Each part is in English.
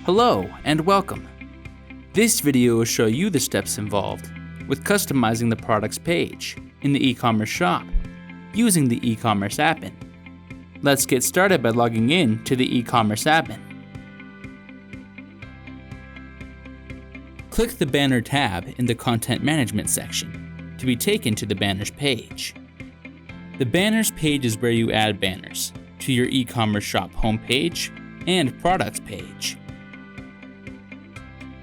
Hello and welcome. This video will show you the steps involved with customizing the products page in the e-commerce shop using the eCommerce admin. Let's get started by logging in to the eCommerce admin. Click the Banner tab in the Content Management section to be taken to the Banners page. The Banners page is where you add banners to your e-commerce shop homepage and products page.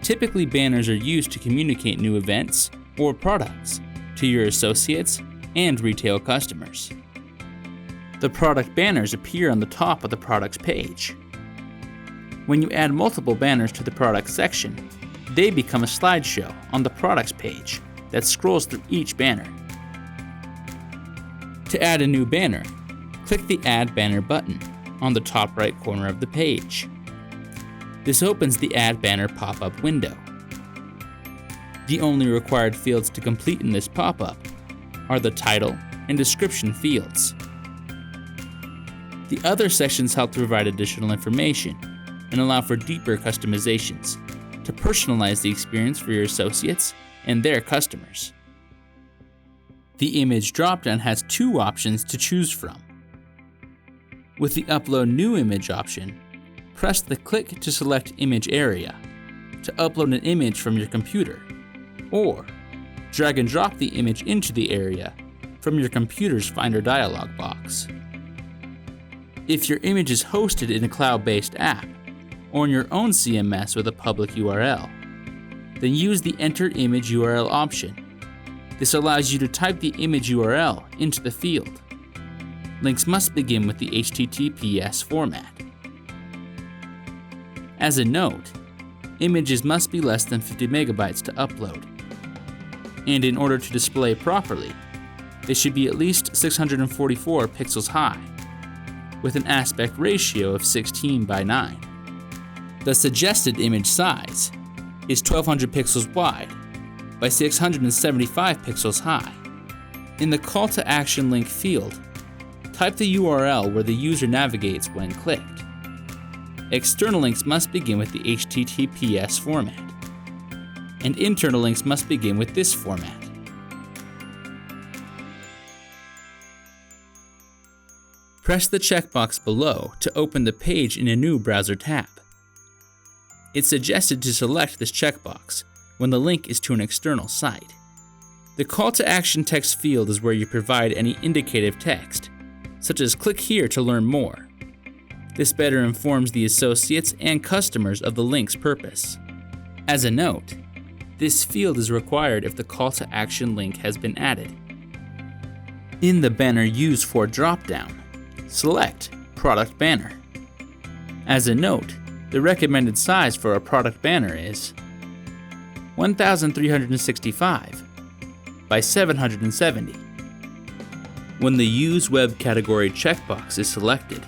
Typically, banners are used to communicate new events or products to your associates and retail customers. The product banners appear on the top of the products page. When you add multiple banners to the products section, they become a slideshow on the products page that scrolls through each banner. To add a new banner, click the Add Banner button on the top right corner of the page. This opens the Add Banner pop-up window. The only required fields to complete in this pop-up are the title and description fields. The other sections help to provide additional information and allow for deeper customizations to personalize the experience for your associates and their customers. The image dropdown has two options to choose from. With the Upload New Image option, press the Click to select image area to upload an image from your computer, or drag and drop the image into the area from your computer's Finder dialog box. If your image is hosted in a cloud-based app or in your own CMS with a public URL, then use the Enter Image URL option. This allows you to type the image URL into the field. Links must begin with the HTTPS format. As a note, images must be less than 50 megabytes to upload. And in order to display properly, they should be at least 644 pixels high, with an aspect ratio of 16:9. The suggested image size is 1200 pixels wide by 675 pixels high. In the Call to Action link field, type the URL where the user navigates when clicked. External links must begin with the HTTPS format, and internal links must begin with this format. Press the checkbox below to open the page in a new browser tab. It's suggested to select this checkbox when the link is to an external site. The Call to Action text field is where you provide any indicative text, such as "click here to learn more." This better informs the associates and customers of the link's purpose. As a note, this field is required if the Call to Action link has been added. In the Banner Use For dropdown, select Product Banner. As a note, the recommended size for a product banner is 1365 by 770. When the Use Web Category checkbox is selected,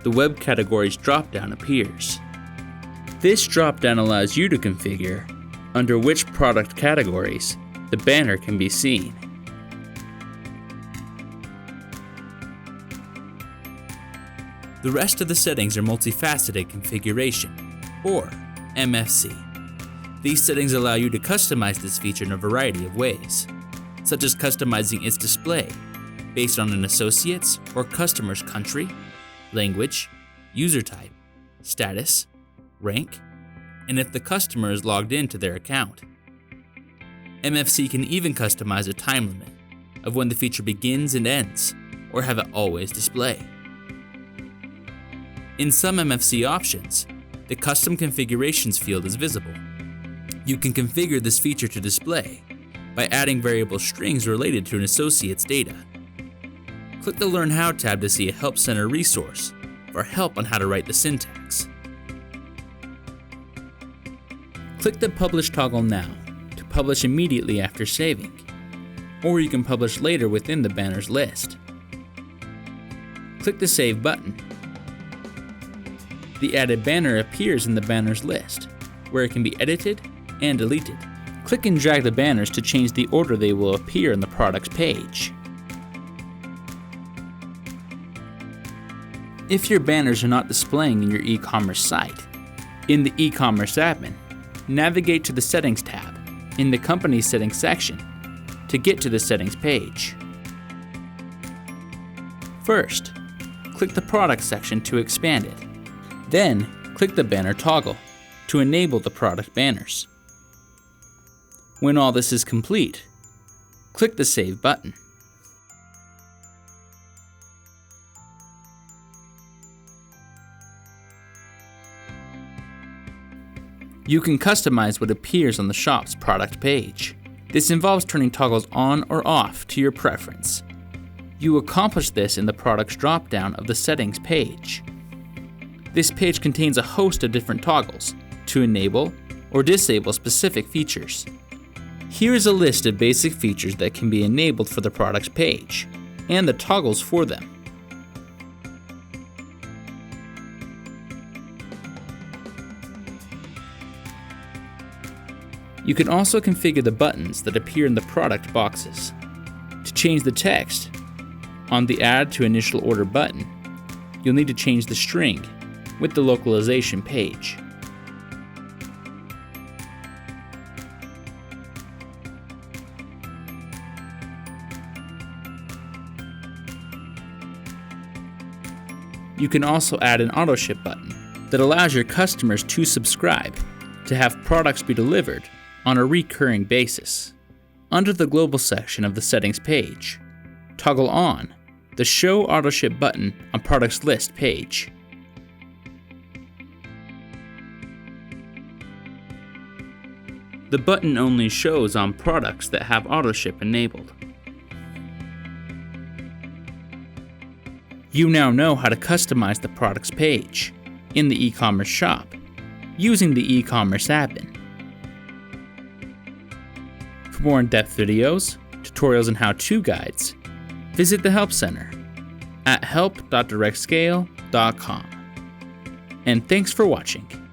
the Web Categories dropdown appears. This dropdown allows you to configure under which product categories the banner can be seen. The rest of the settings are Multi-Faceted Configuration, or MFC. These settings allow you to customize this feature in a variety of ways, such as customizing its display based on an associate's or customer's country, language, user type, status, rank, and if the customer is logged into their account. MFC can even customize a time limit of when the feature begins and ends, or have it always display. In some MFC options, the Custom Configurations field is visible. You can configure this feature to display by adding variable strings related to an associate's data. Click the Learn How tab to see a Help Center resource for help on how to write the syntax. Click the Publish toggle now to publish immediately after saving, or you can publish later within the banner's list. Click the Save button. The added banner appears in the banner's list, where it can be edited and deleted. Click and drag the banners to change the order they will appear on the products page. If your banners are not displaying in your e-commerce site, In the eCommerce admin, navigate to the Settings tab in the Company Settings section to get to the Settings page. First, click the Product section to expand it. Then, click the Banner toggle to enable the product banners. When all this is complete, click the Save button. You can customize what appears on the shop's product page. This involves turning toggles on or off to your preference. You accomplish this in the Products drop-down of the Settings page. This page contains a host of different toggles to enable or disable specific features. Here is a list of basic features that can be enabled for the Products page, and the toggles for them. You can also configure the buttons that appear in the product boxes. To change the text, on the Add to Initial Order button, you'll need to change the string with the localization page. You can also add an auto-ship button that allows your customers to subscribe to have products be delivered on a recurring basis. Under the Global section of the Settings page, toggle on the Show Auto-Ship button on Products List page. The button only shows on products that have auto-ship enabled. You now know how to customize the Products page in the eCommerce shop using the eCommerce admin. For more in-depth videos, tutorials, and how-to guides, visit the Help Center at help.directscale.com. And thanks for watching.